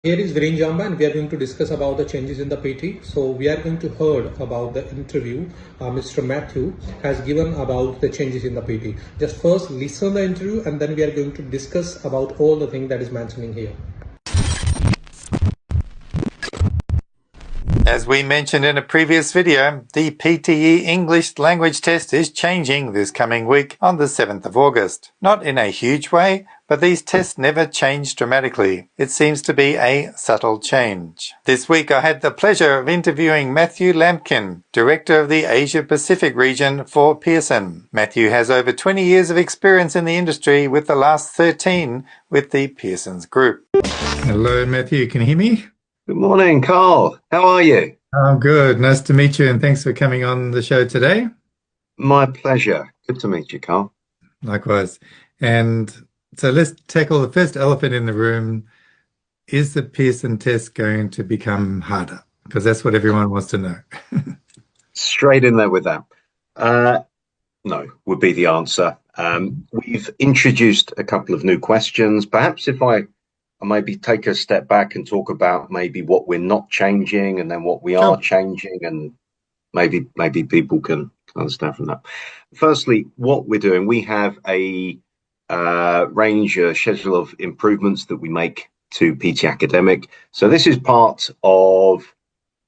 Here is Viren Jamba and we are going to discuss about the changes in the PT. So we are going to heard about the interview Mr. Matthew has given about the changes in the PT. Just first listen the interview and then we are going to discuss about all the things that is mentioning here. As we mentioned in a previous video, the PTE English language test is changing this coming week on the 7th of August. Not in a huge way, but these tests never change dramatically. It seems to be a subtle change. This week I had the pleasure of interviewing Matthew Lampkin, Director of the Asia Pacific region for Pearson. Matthew has over 20 years of experience in the industry, with the last 13 with the Pearson's group. Hello Matthew, can you hear me? Good morning, Carl. How are you? I'm good. Nice to meet you and thanks for coming on the show today. My pleasure. Good to meet you, Carl. Likewise. And so let's tackle the first elephant in the room. Is the Pearson test going to become harder? Because that's what everyone wants to know. Straight in there with that. No, would be the answer. We've introduced a couple of new questions. Perhaps if I maybe take a step back and talk about maybe what we're not changing and then what we are changing, and maybe people can understand from that. Firstly, what we're doing, we have a schedule of improvements that we make to PT Academic. So this is part of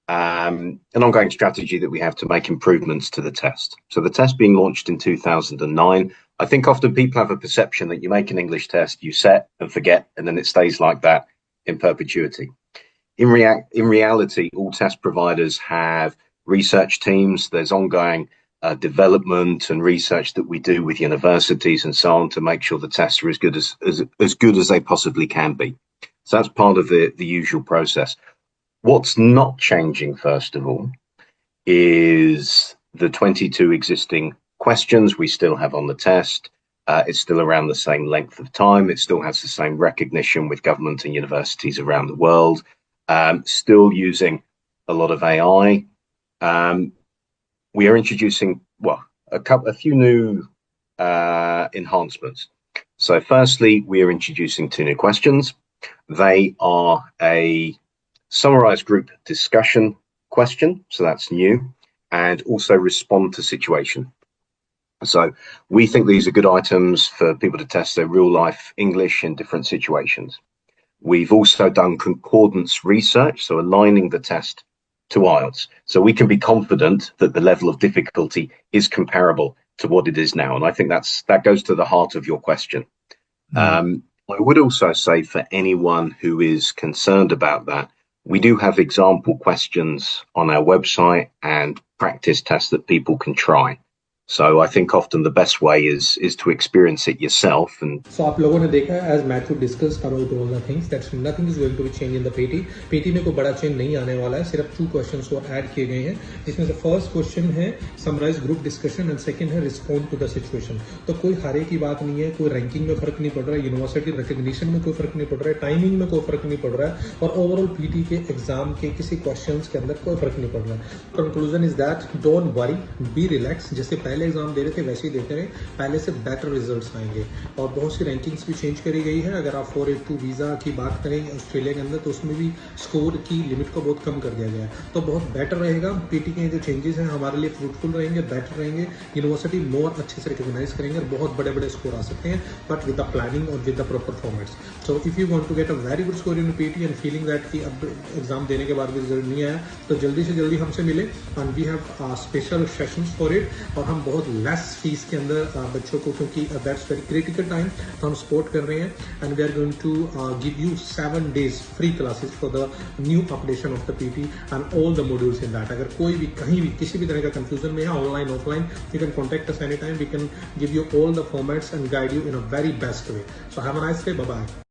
an ongoing strategy that we have to make improvements to the test. So the test being launched in 2009, I think often people have a perception that you make an English test, you set and forget, and then it stays like that in perpetuity. In reality, all test providers have research teams. There's ongoing development and research that we do with universities and so on to make sure the tests are as good as they possibly can be. So that's part of the usual process. What's not changing, first of all, is the 22 existing questions we still have on the test. It's still around the same length of time. It still has the same recognition with government and universities around the world. Still using a lot of AI. We are introducing, a few new enhancements. So firstly, we are introducing 2 new questions. They are a summarized group discussion question, so that's new, and also respond to situation. So we think these are good items for people to test their real life English in different situations. We've also done concordance research, so aligning the test to IELTS. So we can be confident that the level of difficulty is comparable to what it is now. And I think that goes to the heart of your question. I would also say, for anyone who is concerned about that, we do have example questions on our website and practice tests that people can try. So I think often the best way is to experience it yourself. And so आप लोगों ने देखा, as Matthew discussed about all the things, that nothing is going to be changed in the PT. PT में कोई बड़ा change नहीं आने वाला है, सिर्फ 2 questions और add किए गए हैं. इसमें से first question है summarize group discussion and second है respond to the situation. तो कोई हारे की बात नहीं है, कोई ranking में फर्क नहीं पड़ रहा है, university recognition में कोई फर्क नहीं पड़ रहा है, timing में कोई फर्क नहीं पड़ रहा है, और overall PT के exam के किसी questions के अंदर कोई फर्क नहीं पड़ रहा है. Conclusion is that don't worry, be relaxed. जैसे पहले एग्जाम दे रहे थे वैसे ही देते रहे, पहले से बेटर रिजल्ट्स आएंगे. और बहुत सी रैंकिंग्स भी चेंज करी गई है. अगर आप 482 वीज़ा की बात करें ऑस्ट्रेलिया के अंदर, तो उसमें भी स्कोर की लिमिट को बहुत कम कर दिया गया है. तो बहुत बेटर रहेगा. पीटी के जो चेंजेस हैं हमारे लिए फ्रूटफुल रहेंगे, बेटर रहेंगे. यूनिवर्सिटी मोर अच्छे से रिकॉग्नाइज करेंगे और बहुत बड़े बड़े स्कोर आ सकते हैं, बट विद द प्लानिंग और with the proper formats. So if you want to get a very good score in PT and feeling that कि अब एग्जाम देने के बाद भी रिजल्ट नहीं आया, तो जल्दी से जल्दी हमसे मिले. And we have special sessions for it. और हम बहुत लेस फीस के अंदर बच्चों को, क्योंकि दैट्स वेरी क्रिटिकल टाइम, तो हम सपोर्ट कर रहे हैं. And we are going to give you 7 days free classes for the new updation of the PT and all the modules in that. अगर कोई भी कहीं भी किसी भी तरह का कंफ्यूजन में है, online offline, you can contact us any time. We can give you all the formats and guide you in a very best way. So have a nice day. Bye bye.